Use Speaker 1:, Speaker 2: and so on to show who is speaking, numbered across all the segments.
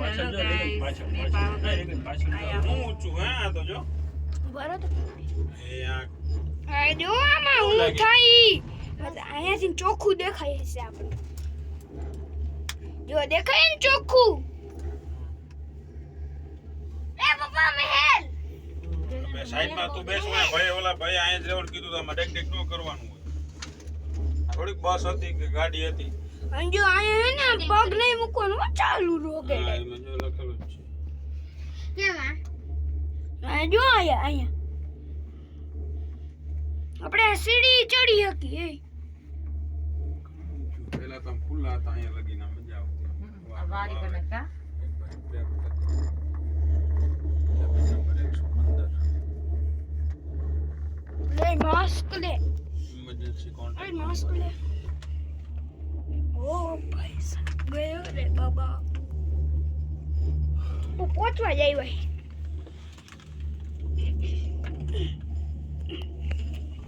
Speaker 1: પાછળ જો પાછળ હું ઊંચું હા તો જો
Speaker 2: બરાબર
Speaker 1: એ આ
Speaker 2: આ જો આમાં હું થઈ અહીંયાથી ચોખ્ખું દેખાય છે આપણે જો દેખાય ને ચોખ્ખું એ પપ્પા મહેલ
Speaker 1: બે સાઈડમાં તું બેસવા ભાઈ ઓલા ભાઈ અહીંયા જ રહેવાનું કીધું તો આમાં ડેક ન કરવાનું હોય થોડીક બસ હતી કે ગાડી હતી
Speaker 2: અને જો અહીંયા હે ને પગ નહીં મૂકવાનું ચાલુ રોકે
Speaker 1: હા એમાં જો લખેલું જ છે
Speaker 2: કેમાં આ જો અહીંયા આપણે સીડી ચડી હતી એ
Speaker 1: પેલા તો ખુલ્લા હતા અહીંયા લગીને મજા આવતી
Speaker 3: આ વારી બને કા
Speaker 2: લે માસ્ક લે
Speaker 1: ઇમરજન્સી કોન્ટેક્ટ
Speaker 2: માસ્ક લે ઓ ભાઈ સાહેબ ગયો રે બાબા હું પહોંચવા જાય ભાઈ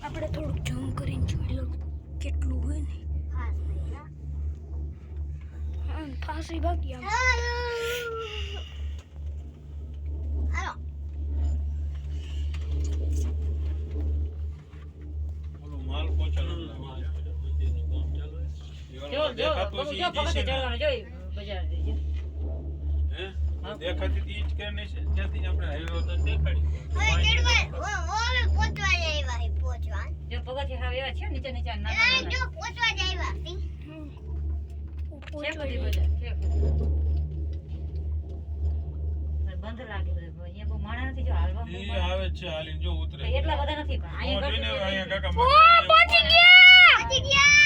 Speaker 2: આપણે થોડુંક ઝૂમ કરીને જોઈ લો કેટલું હોય ને હા ફાંસી બાકી આમ
Speaker 1: ઓલો માલ પહોંચાડવાનો મંદિરનું કામ ચાલુ છે
Speaker 3: જો
Speaker 1: દેખાતું છે
Speaker 3: જો પગથિયે ચડવાનું જોઈ બજાર દેજો
Speaker 1: હે દેખાતી હતી ઈ જ કે નહીં છે ત્યાંથી આપણે હાઈવે તો દેખાડી
Speaker 3: જો પગથિયે હાવ એવા છે નીચે નીચે નાના છે બધી બજાર છે બંધ લાગે બધું અહીંયા બહુ માણા નથી જો હાલવા
Speaker 1: ઈ આવે છે હાલીને જો ઉતરે
Speaker 3: એટલા બધા નથી પણ
Speaker 1: જોઈને
Speaker 3: અહીંયા
Speaker 1: અહીંયા કાકા
Speaker 2: ઓ પહોંચી ગયા